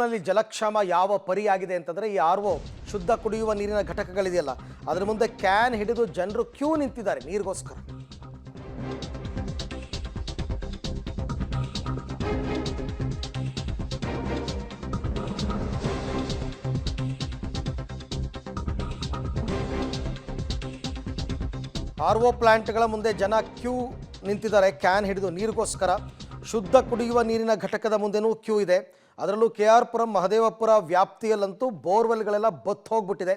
ನಲ್ಲಿ ಜಲಕ್ಷಾಮ ಯಾವ ಪರಿಯಾಗಿದೆ ಅಂತಂದ್ರೆ ಈ ಆರ್ಒ ಶುದ್ಧ ಕುಡಿಯುವ ನೀರಿನ ಘಟಕಗಳಿದೆಯಲ್ಲ ಅದರ ಮುಂದೆ ಕ್ಯಾನ್ ಹಿಡಿದು ಜನರು ಕ್ಯೂ ನಿಂತಿದ್ದಾರೆ ನೀರಿಗೋಸ್ಕರ. ಆರ್ಒ ಪ್ಲಾಂಟ್ಗಳ ಮುಂದೆ ಜನ ಕ್ಯೂ ನಿಂತಿದ್ದಾರೆ ಕ್ಯಾನ್ ಹಿಡಿದು ನೀರಿಗೋಸ್ಕರ. ಶುದ್ಧ ಕುಡಿಯುವ ನೀರಿನ ಘಟಕದ ಮುಂದೆನೂ ಕ್ಯೂ ಇದೆ. ಅದರಲ್ಲೂ KR ಪುರಂ ಮಹದೇವಪುರ ವ್ಯಾಪ್ತಿಯಲ್ಲಂತೂ ಬೋರ್ವೆಲ್ಗಳೆಲ್ಲ ಬತ್ತು ಹೋಗ್ಬಿಟ್ಟಿದೆ.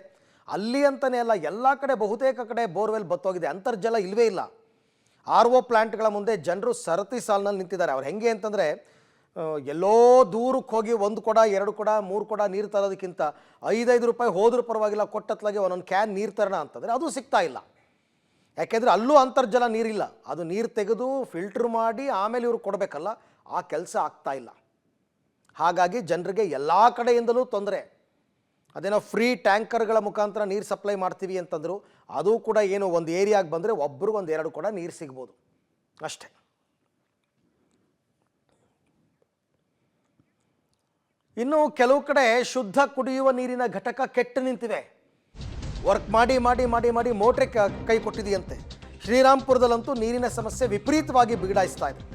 ಅಲ್ಲಿ ಅಂತಲೇ ಅಲ್ಲ, ಎಲ್ಲ ಕಡೆ ಬಹುತೇಕ ಕಡೆ ಬೋರ್ವೆಲ್ ಬತ್ತೋಗಿದೆ, ಅಂತರ್ಜಲ ಇಲ್ಲವೇ ಇಲ್ಲ. ಆರ್ಒ ಪ್ಲಾಂಟ್ಗಳ ಮುಂದೆ ಜನರು ಸರತಿ ಸಾಲಿನಲ್ಲಿ ನಿಂತಿದ್ದಾರೆ. ಅವ್ರು ಹೆಂಗೆ ಅಂತಂದರೆ ಎಲ್ಲೋ ದೂರಕ್ಕೆ ಹೋಗಿ 1 ಕೊಡ 2 ಕೊಡ 3 ಕೊಡ ನೀರು ತರೋದಕ್ಕಿಂತ 5-5 ರೂಪಾಯಿ ಹೋದ್ರೂ ಪರವಾಗಿಲ್ಲ, ಕೊಟ್ಟತ್ಲಾಗೆ ಒಂದೊಂದು ಕ್ಯಾನ್ ನೀರು ತರೋಣ ಅಂತಂದರೆ ಅದು ಸಿಗ್ತಾ ಇಲ್ಲ. ಯಾಕೆಂದರೆ ಅಲ್ಲೂ ಅಂತರ್ಜಲ ನೀರಿಲ್ಲ, ಅದು ನೀರು ತೆಗೆದು ಫಿಲ್ಟ್ರ್ ಮಾಡಿ ಆಮೇಲೆ ಇವರು ಕೊಡಬೇಕಲ್ಲ, ಆ ಕೆಲಸ ಆಗ್ತಾ ಇಲ್ಲ. ಹಾಗಾಗಿ ಜನರಿಗೆ ಎಲ್ಲ ಕಡೆಯಿಂದಲೂ ತೊಂದರೆ. ಅದೇನೋ ಫ್ರೀ ಟ್ಯಾಂಕರ್ಗಳ ಮುಖಾಂತರ ನೀರು ಸಪ್ಲೈ ಮಾಡ್ತೀವಿ ಅಂತಂದರು, ಅದು ಕೂಡ ಏನು ಒಂದು ಏರಿಯಾಗೆ ಬಂದರೆ ಒಬ್ಬರು 1-2 ಕೊಡ ನೀರು ಸಿಗ್ಬೋದು ಅಷ್ಟೇ. ಇನ್ನು ಕೆಲವು ಕಡೆ ಶುದ್ಧ ಕುಡಿಯುವ ನೀರಿನ ಘಟಕ ಕೆಟ್ಟು ನಿಂತಿವೆ. ವರ್ಕ್ ಮಾಡಿ ಮಾಡಿ ಮಾಡಿ ಮಾಡಿ ಮೋಟ್ರೆ ಕೈ ಕೊಟ್ಟಿದೆಯಂತೆ. ಶ್ರೀರಾಮ್ಪುರದಲ್ಲಂತೂ ನೀರಿನ ಸಮಸ್ಯೆ ವಿಪರೀತವಾಗಿ ಬಿಗಡಾಯಿಸ್ತಾ ಇದೆ.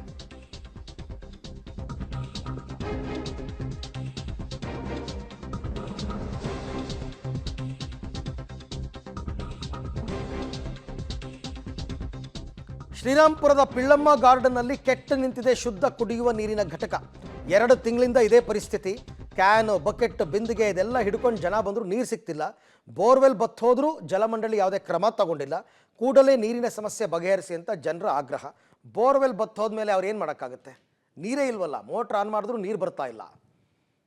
ಶ್ರೀರಾಮ್ಪುರದ ಪಿಳ್ಳಮ್ಮ ಗಾರ್ಡನ್ನಲ್ಲಿ ಕೆಟ್ಟು ನಿಂತಿದೆ ಶುದ್ಧ ಕುಡಿಯುವ ನೀರಿನ ಘಟಕ. 2 ತಿಂಗಳಿಂದ ಇದೇ ಪರಿಸ್ಥಿತಿ. ಕ್ಯಾನ್, ಬಕೆಟ್, ಬಿಂದಿಗೆ ಇದೆಲ್ಲ ಹಿಡ್ಕೊಂಡು ಜನ ಬಂದರೂ ನೀರು ಸಿಗ್ತಿಲ್ಲ. ಬೋರ್ವೆಲ್ ಬತ್ತೋದ್ರೂ ಜಲಮಂಡಳಿ ಯಾವುದೇ ಕ್ರಮ ತಗೊಂಡಿಲ್ಲ. ಕೂಡಲೇ ನೀರಿನ ಸಮಸ್ಯೆ ಬಗೆಹರಿಸಿ ಅಂತ ಜನರ ಆಗ್ರಹ. ಬೋರ್ವೆಲ್ ಬತ್ತೋದ್ಮೇಲೆ ಅವ್ರು ಏನು ಮಾಡೋಕ್ಕಾಗುತ್ತೆ? ನೀರೇ ಇಲ್ವಲ್ಲ, ಮೋಟ್ರ್ ಆನ್ ಮಾಡಿದ್ರೂ ನೀರು ಬರ್ತಾ ಇಲ್ಲ,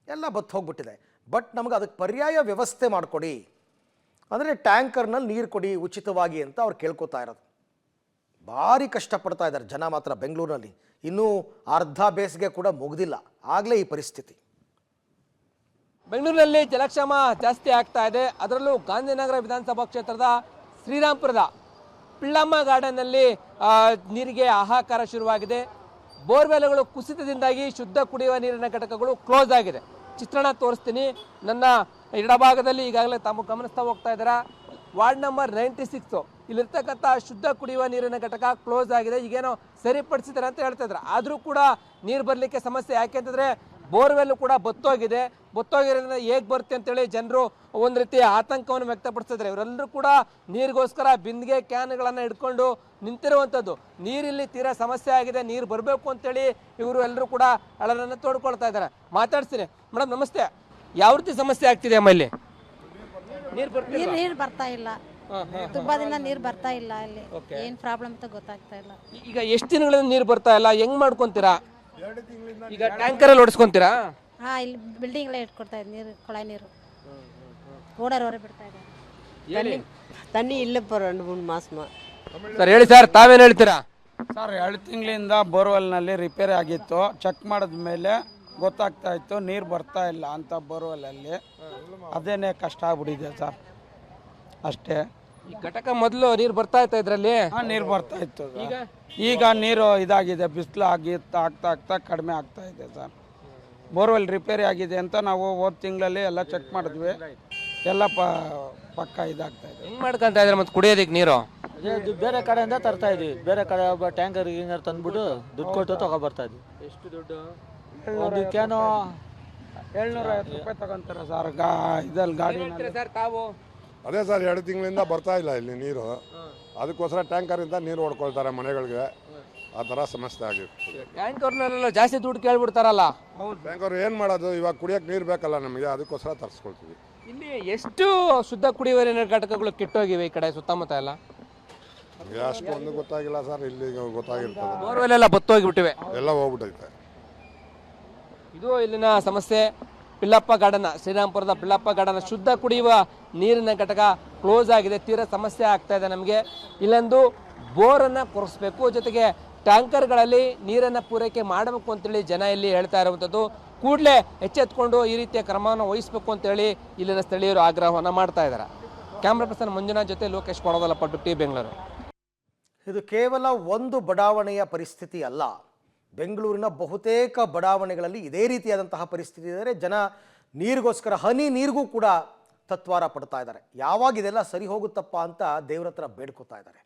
ಎಲ್ಲ ಬತ್ತು ಹೋಗ್ಬಿಟ್ಟಿದೆ. ಬಟ್ ನಮಗೆ ಅದಕ್ಕೆ ಪರ್ಯಾಯ ವ್ಯವಸ್ಥೆ ಮಾಡಿಕೊಡಿ, ಅಂದರೆ ಟ್ಯಾಂಕರ್ನಲ್ಲಿ ನೀರು ಕೊಡಿ ಉಚಿತವಾಗಿ ಅಂತ ಅವ್ರು ಕೇಳ್ಕೊತಾ ಇರೋದು. ಭಾರಿ ಕಷ್ಟಪಡ್ತಾ ಇದ್ದಾರೆ ಜನ ಮಾತ್ರ ಬೆಂಗಳೂರಿನಲ್ಲಿ. ಇನ್ನೂ ಅರ್ಧ ಬೇಸಿಗೆ ಕೂಡ ಮುಗಿದಿಲ್ಲ, ಆಗಲೇ ಈ ಪರಿಸ್ಥಿತಿ. ಬೆಂಗಳೂರಿನಲ್ಲಿ ಜಲಕ್ಷಾಮ ಜಾಸ್ತಿ ಆಗ್ತಾ ಇದೆ. ಅದರಲ್ಲೂ ಗಾಂಧಿನಗರ ವಿಧಾನಸಭಾ ಕ್ಷೇತ್ರದ ಶ್ರೀರಾಮ್ಪುರದ ಪಿಳ್ಳಮ್ಮ ಗಾರ್ಡನ್ನಲ್ಲಿ ನೀರಿಗೆ ಹಾಹಾಕಾರ ಶುರುವಾಗಿದೆ. ಬೋರ್ವೆಲ್ಗಳು ಕುಸಿತದಿಂದಾಗಿ ಶುದ್ಧ ಕುಡಿಯುವ ನೀರಿನ ಘಟಕಗಳು ಕ್ಲೋಸ್ ಆಗಿದೆ. ಚಿತ್ರಣ ತೋರಿಸ್ತೀನಿ. ನನ್ನ ಎಡಭಾಗದಲ್ಲಿ ಈಗಾಗಲೇ ತಾವು ಗಮನಿಸ್ತಾ ಹೋಗ್ತಾ ಇದ್ದೀರಾ, ವಾರ್ಡ್ ನಂಬರ್ 96 ಇಲ್ಲಿರ್ತಕ್ಕಂಥ ಶುದ್ಧ ಕುಡಿಯುವ ನೀರಿನ ಘಟಕ ಕ್ಲೋಸ್ ಆಗಿದೆ. ಈಗೇನೋ ಸರಿಪಡಿಸಿದ್ದಾರೆ ಅಂತ ಹೇಳ್ತಾ ಇದ್ದಾರೆ. ಆದರೂ ಕೂಡ ನೀರು ಬರಲಿಕ್ಕೆ ಸಮಸ್ಯೆ. ಯಾಕೆ ಅಂತಂದರೆ ಬೋರ್ವೆಲ್ ಕೂಡ ಬತ್ತೋಗಿರೋದ್ರಿಂದ ಹೇಗೆ ಬರುತ್ತೆ ಅಂತೇಳಿ ಜನರು ಒಂದು ರೀತಿ ಆತಂಕವನ್ನು ವ್ಯಕ್ತಪಡಿಸ್ತಿದ್ದಾರೆ. ಇವರೆಲ್ಲರೂ ಕೂಡ ನೀರಿಗೋಸ್ಕರ ಬಿಂದಿಗೆ ಕ್ಯಾನ್ಗಳನ್ನು ಹಿಡ್ಕೊಂಡು ನಿಂತಿರುವಂಥದ್ದು. ನೀರಿಲ್ಲಿ ತೀರಾ ಸಮಸ್ಯೆ ಆಗಿದೆ, ನೀರು ಬರಬೇಕು ಅಂತೇಳಿ ಇವರು ಎಲ್ಲರೂ ಕೂಡ ಅಳಲನ್ನು ತೋಡ್ಕೊಳ್ತಾ ಇದ್ದಾರೆ. ಮಾತಾಡ್ತೀನಿ. ಮೇಡಮ್ ನಮಸ್ತೆ, ಯಾವ ರೀತಿ ಸಮಸ್ಯೆ ಆಗ್ತಿದೆ ಅಮ್ಮ ಇಲ್ಲಿ? ನೀರು ಬರ್ತಾ ಇಲ್ಲ, ತುಂಬಾ ದಿನ ನೀರು ಬರ್ತಾ ಇಲ್ಲ. ಇಲ್ಲಿ ಏನ್ ಪ್ರಾಬ್ಲಮ್ ಅಂತ ಗೊತ್ತಾಗ್ತಾ ಇಲ್ಲ. ಈಗ ಎಷ್ಟು ದಿನಗಳಿಂದ ನೀರು ಬರ್ತಾ ಇಲ್ಲ, ಹೆಂಗ್ ಮಾಡ್ಕೊಂತೀರಾ? ಈಗ ಟ್ಯಾಂಕರ್ ಅಲ್ಲಿ ಓಡಿಸ್ಕೊಂತೀರಾ? ಹಾ, ಇಲ್ಲಿ ಬಿಲ್ಡಿಂಗ್ ಎಲ್ಲ ಇಟ್ಕೊಡ್ತಾ ಇದ್ ನೀರು, ಕೊಳಾಯಿ ನೀರು ಓಡೋರವರೆ ಬಿಡ್ತಾ ಇದ್ದಾರೆ. ತಣ್ಣಿ ಇಲ್ಲ 2-3 ಮಾಸ. ಸರ್ ಹೇಳಿ ಸರ್, ತಾವೇನು ಹೇಳ್ತೀರಾ? ಸರ್ 2 ತಿಂಗಳಿಂದ ಬೋರ್ವೆಲ್ನಲ್ಲಿ ರಿಪೇರಿ ಆಗಿತ್ತು. ಚೆಕ್ ಮಾಡಿದ ಮೇಲೆ ಗೊತ್ತಾಗ್ತಾ ಇತ್ತು ನೀರು ಬರ್ತಾ ಇಲ್ಲ ಅಂತ ಬೋರ್ವೆಲ್ಲಲ್ಲಿ. ಅದೇನೇ ಕಷ್ಟ ಆಗ್ಬಿಟ್ಟಿದೆ ಸರ್, ಅಷ್ಟೇ. ಈ ಘಟಕ ಮೊದಲು ನೀರು ಬರ್ತಾ ಇತ್ತು ಇದರಲ್ಲಿ? ನೀರು ಬರ್ತಾ ಇತ್ತು. ಈಗ ನೀರು ಇದಾಗಿದೆ, ಬಿಸಿಲು ಆಗ್ತಾ ಕಡಿಮೆ ಆಗ್ತಾ ಇದೆ ಸರ್. ಬೋರ್ವೆಲ್ ರಿಪೇರಿ ಆಗಿದೆ ಅಂತ ನಾವು ಹೋದ ತಿಂಗಳಲ್ಲಿ ಎಲ್ಲ ಚೆಕ್ ಮಾಡಿದ್ವಿ, ಎಲ್ಲ ಪಕ್ಕ ಇದಾಗ್ತಾ ಇದೆ. ಹೆಂಗ್ ಮಾಡ್ಕೊಂತ ಇದ್ರೆ ಮತ್ತೆ ಕುಡಿಯೋದಕ್ಕೆ ನೀರು? ಬೇರೆ ಕಡೆಯಿಂದ ತರ್ತಾ ಇದ್ವಿ, ಬೇರೆ ಕಡೆ ಟ್ಯಾಂಕರ್ ಗಿಂಗರ್ ತಂದ್ಬಿಟ್ಟು ದುಡ್ಡು ಕೊಟ್ಟು ತಗೊಬರ್ತಾ ಇದ್ವಿ. ಎಷ್ಟು ದುಡ್ಡು? ಒಂದು ಕ್ಯಾನು 750 ರೂಪಾಯಿ ತಗೊಂತಾರೆ ಸರ್ ಇದಲ್ಲಿ ಗಾಡಿ. ಸರ್ ತಾವು? ಅದೇ ಸರ್ 2 ತಿಂಗಳಿಂದ ಬರ್ತಾ ಇಲ್ಲ ಇಲ್ಲಿ ನೀರು. ಅದಕ್ಕೋಸ್ಕರ ಟ್ಯಾಂಕರಿಂದ ನೀರು ಹೊಡ್ಕೊಳ್ತಾರೆ ಮನೆಗಳಿಗೆ. ಆ ಥರ ಸಮಸ್ಯೆ ಆಗಿತ್ತು. ಟ್ಯಾಂಕರ್ನಲ್ಲೆಲ್ಲ ಜಾಸ್ತಿ ದುಡ್ಡು ಕೇಳ್ಬಿಡ್ತಾರಲ್ಲ. ಹೌದು, ಟ್ಯಾಂಕರ್ ಏನು ಮಾಡೋದು, ಇವಾಗ ಕುಡಿಯೋಕೆ ನೀರು ಬೇಕಲ್ಲ ನಮಗೆ, ಅದಕ್ಕೋಸ್ಕರ ತರಿಸ್ಕೊಳ್ತೀವಿ. ಇಲ್ಲಿ ಎಷ್ಟು ಶುದ್ಧ ಕುಡಿಯುವ ನೀರಿನ ಘಟಕಗಳು ಕೆಟ್ಟೋಗಿವೆ ಈ ಕಡೆ ಸುತ್ತಮುತ್ತ ಎಲ್ಲ? ನಮಗೆ ಅಷ್ಟೊಂದು ಗೊತ್ತಾಗಿಲ್ಲ ಸರ್, ಇಲ್ಲಿ ಗೊತ್ತಾಗಿರ್ತದೆ. ಬೋರ್ವೆಲ್ ಎಲ್ಲ ಬತ್ತೋಗಿಬಿಟ್ಟಿವೆ, ಎಲ್ಲ ಹೋಗ್ಬಿಟ್ಟೈತೆ. ಇದು ಇಲ್ಲಿನ ಸಮಸ್ಯೆ. ಪಿಳ್ಳಪ್ಪ ಗಾರ್ಡನ್, ಶ್ರೀರಾಮ್ಪುರದ ಪಿಳ್ಳಪ್ಪ ಗಾರ್ಡನ್ ಶುದ್ಧ ಕುಡಿಯುವ ನೀರಿನ ಘಟಕ ಕ್ಲೋಸ್ ಆಗಿದೆ. ತೀರಾ ಸಮಸ್ಯೆ ಆಗ್ತಾ ಇದೆ ನಮಗೆ. ಇಲ್ಲೊಂದು ಬೋರನ್ನು ಕೊರೆಸ್ಬೇಕು, ಜೊತೆಗೆ ಟ್ಯಾಂಕರ್ಗಳಲ್ಲಿ ನೀರನ್ನು ಪೂರೈಕೆ ಮಾಡಬೇಕು ಅಂತೇಳಿ ಜನ ಇಲ್ಲಿ ಹೇಳ್ತಾ ಇರುವಂಥದ್ದು. ಕೂಡಲೇ ಎಚ್ಚೆತ್ಕೊಂಡು ಈ ರೀತಿಯ ಕ್ರಮವನ್ನು ವಹಿಸಬೇಕು ಅಂತೇಳಿ ಇಲ್ಲಿನ ಸ್ಥಳೀಯರು ಆಗ್ರಹವನ್ನು ಮಾಡ್ತಾ ಇದ್ದಾರೆ. ಕ್ಯಾಮ್ರಾ ಪರ್ಸನ್ ಮಂಜುನಾಥ್ ಜೊತೆ ಲೋಕೇಶ್ ಕೊಡೋದಲ್ಲಪ್ಪ, ಟಿ ಬೆಂಗಳೂರು. ಇದು ಕೇವಲ ಒಂದು ಬಡಾವಣೆಯ ಪರಿಸ್ಥಿತಿ ಅಲ್ಲ. ಬೆಂಗಳೂರಿನ ಬಹುತೇಕ ಬಡಾವಣೆಗಳಲ್ಲಿ ಇದೇ ರೀತಿಯಾದಂತಹ ಪರಿಸ್ಥಿತಿ ಇದ್ದರೆ ಜನ ನೀರಿಗೋಸ್ಕರ ಹನಿ ನೀರಿಗೂ ಕೂಡ ತತ್ವಾರ ಪಡ್ತಾ ಇದ್ದಾರೆ. ಯಾವಾಗ ಇದೆಲ್ಲ ಸರಿ ಹೋಗುತ್ತಪ್ಪ ಅಂತ ದೇವ್ರ ಹತ್ರ ಬೇಡ್ಕೋತಾ ಇದ್ದಾರೆ.